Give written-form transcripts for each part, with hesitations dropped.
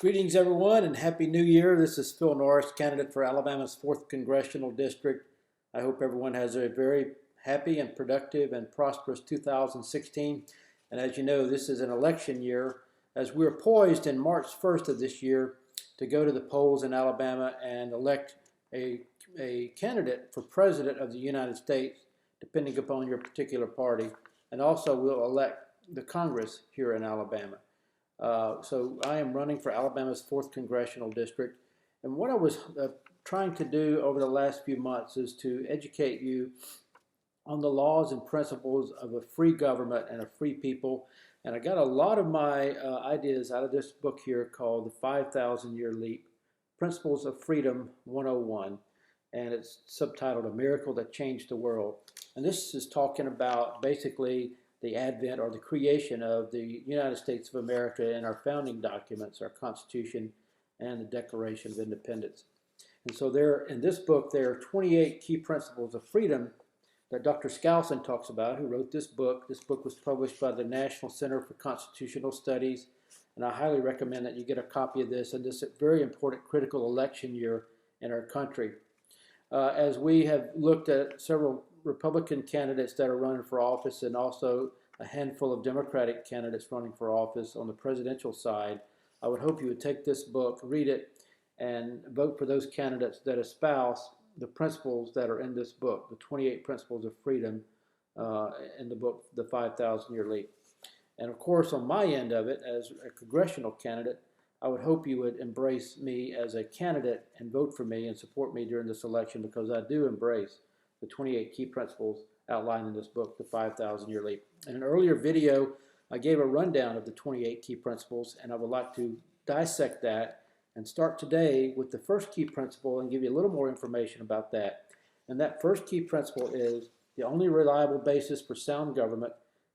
Greetings, everyone, and Happy New Year. This is Phil Norris, candidate for Alabama's 4th Congressional District. I hope everyone has a very happy and productive and prosperous 2016. And as you know, this is an election year as we're poised in March 1st of this year to go to the polls in Alabama and elect a candidate for President of the United States, depending upon your particular party. And also we'll elect the Congress here in Alabama. So I am running for Alabama's 4th Congressional District. And what I was trying to do over the last few months is to educate you on the laws and principles of a free government and a free people. And I got a lot of my ideas out of this book here called The 5,000 Year Leap, Principles of Freedom 101. And it's subtitled A Miracle That Changed the World. And this is talking about basically the advent or the creation of the United States of America and our founding documents, our Constitution and the Declaration of Independence. And so there, in this book, there are 28 key principles of freedom that Dr. Skousen talks about, who wrote this book. This book was published by the National Center for Constitutional Studies, and I highly recommend that you get a copy of this in this very important critical election year in our country. As we have looked at several Republican candidates that are running for office and also a handful of Democratic candidates running for office on the presidential side, I would hope you would take this book, read it, and vote for those candidates that espouse the principles that are in this book, the 28 Principles of Freedom in the book, The 5,000 Year Leap. And of course, on my end of it, as a congressional candidate, I would hope you would embrace me as a candidate and vote for me and support me during this election, because I do embrace the 28 key principles outlined in this book, The 5,000 Year Leap. In an earlier video, I gave a rundown of the 28 key principles, and I would like to dissect that and start today with the first key principle and give you a little more information about that. And that first key principle is the only reliable basis for sound government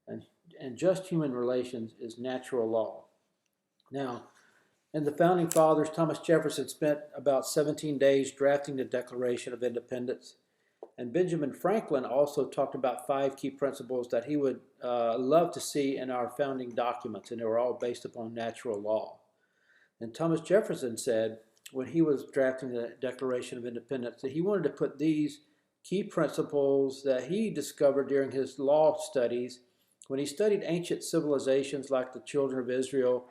and just human relations is natural law. Now, and the Founding Fathers, Thomas Jefferson spent about 17 days drafting the Declaration of Independence. And Benjamin Franklin also talked about 5 key principles that he would love to see in our founding documents, and they were all based upon natural law. And Thomas Jefferson said, when he was drafting the Declaration of Independence, that he wanted to put these key principles that he discovered during his law studies, when he studied ancient civilizations like the children of Israel,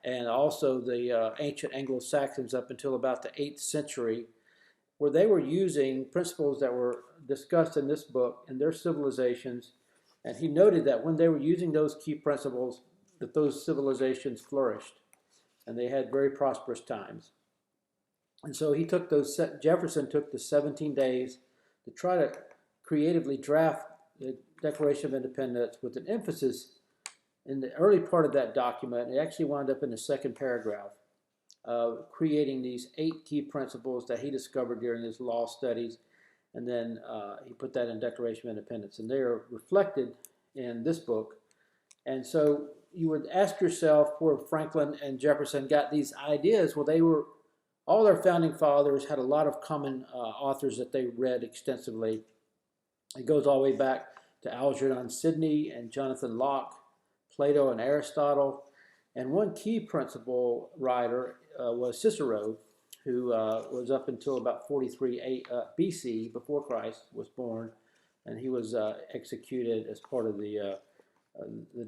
and also the ancient Anglo-Saxons up until about the 8th century, where they were using principles that were discussed in this book in their civilizations. And he noted that when they were using those key principles, that those civilizations flourished and they had very prosperous times. And so Jefferson took the 17 days to try to creatively draft the Declaration of Independence with an emphasis in the early part of that document. It actually wound up in the second paragraph, creating these 8 key principles that he discovered during his law studies. And then he put that in Declaration of Independence. And they are reflected in this book. And so you would ask yourself where Franklin and Jefferson got these ideas. Well, all their founding fathers had a lot of common authors that they read extensively. It goes all the way back to Algernon Sidney and Jonathan Locke, Plato and Aristotle. And one key principle writer was Cicero, who was up until about 43 BC, before Christ was born, and he was executed as part of the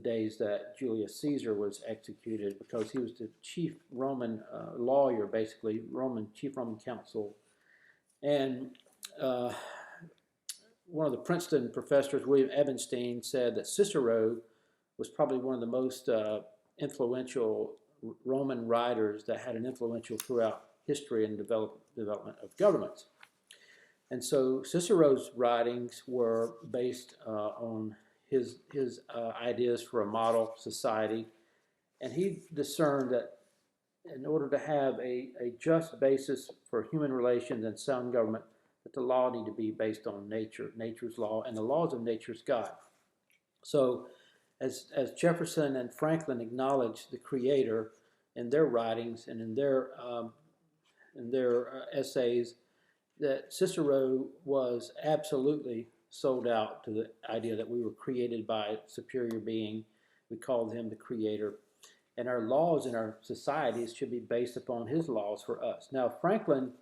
days that Julius Caesar was executed, because he was the chief Roman lawyer, basically, chief Roman counsel. And one of the Princeton professors, William Ebenstein, said that Cicero was probably one of the most influential Roman writers that had an influential throughout history and development of governments. And so Cicero's writings were based on his ideas for a model society. And he discerned that in order to have a just basis for human relations and sound government, that the law need to be based on nature's law, and the laws of nature's God. So as Jefferson and Franklin acknowledged the Creator in their writings and in their essays, that Cicero was absolutely sold out to the idea that we were created by a superior being. We called him the Creator. and our laws in our societies should be based upon his laws for us. Now, Franklin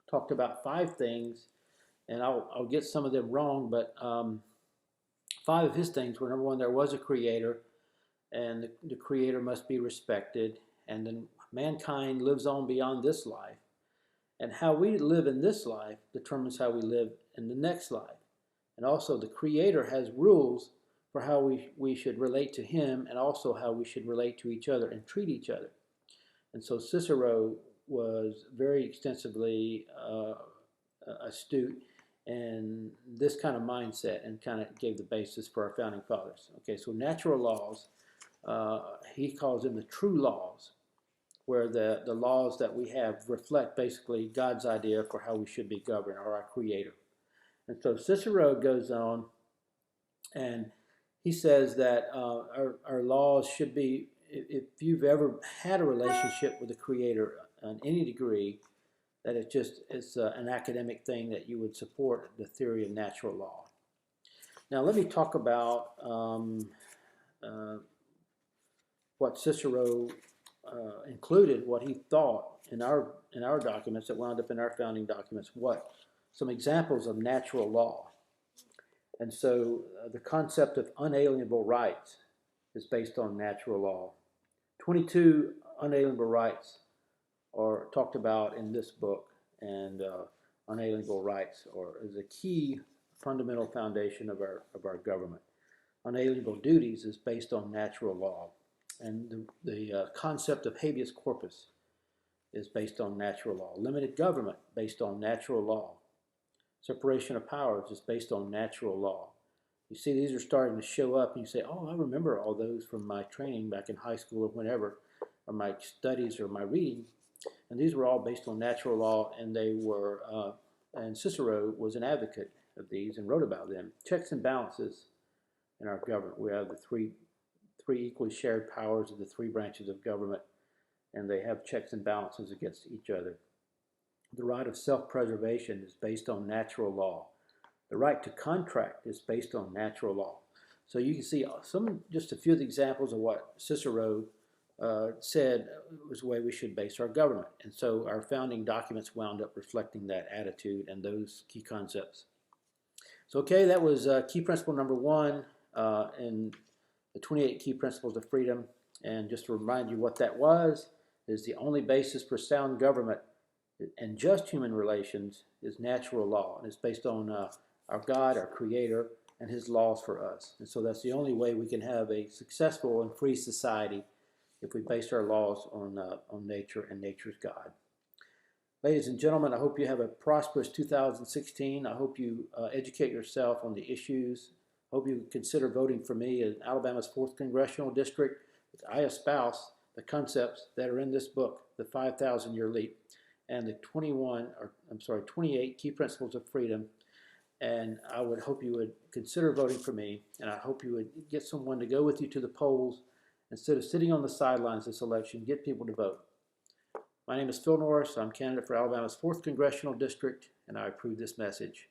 talked about 5 things, and I'll get some of them wrong, but 5 of his things were: number 1, there was a creator, and the creator must be respected, and then mankind lives on beyond this life, and how we live in this life determines how we live in the next life. And also the creator has rules for how we should relate to him, and also how we should relate to each other and treat each other. And so Cicero was very extensively astute in this kind of mindset, and kind of gave the basis for our founding fathers. Okay, so natural laws, he calls them the true laws, where the laws that we have reflect basically God's idea for how we should be governed, or our creator. And so Cicero goes on, and he says that our laws should be, if you've ever had a relationship with the creator on any degree, that it's an academic thing that you would support the theory of natural law. Now let me talk about what Cicero included, what he thought in our documents that wound up in our founding documents, some examples of natural law. And so the concept of unalienable rights is based on natural law. 22 unalienable rights are talked about in this book, and unalienable rights is a key fundamental foundation of our government. Unalienable duties is based on natural law, and the concept of habeas corpus is based on natural law. Limited government based on natural law. Separation of powers is based on natural law. You see, these are starting to show up, and you say, oh, I remember all those from my training back in high school or whenever, or my studies or my reading. And these were all based on natural law, and they were, and Cicero was an advocate of these and wrote about them. Checks and balances in our government. We have the three equally shared powers of the 3 branches of government, and they have checks and balances against each other. The right of self-preservation is based on natural law. The right to contract is based on natural law. So you can see just a few of the examples of what Cicero said was the way we should base our government. And so our founding documents wound up reflecting that attitude and those key concepts. So okay, that was key principle number 1 in the 28 key principles of freedom. And just to remind you what that was, is the only basis for sound government and just human relations is natural law, and it's based on our God, our Creator, and His laws for us. And so that's the only way we can have a successful and free society, if we base our laws on nature and nature's God. Ladies and gentlemen, I hope you have a prosperous 2016. I hope you educate yourself on the issues. I hope you consider voting for me in Alabama's 4th Congressional District. I espouse the concepts that are in this book, The 5,000-Year Leap, and the 28 Key Principles of Freedom. And I would hope you would consider voting for me, and I hope you would get someone to go with you to the polls. Instead of sitting on the sidelines this election, get people to vote. My name is Phil Norris. I'm candidate for Alabama's 4th Congressional District, and I approve this message.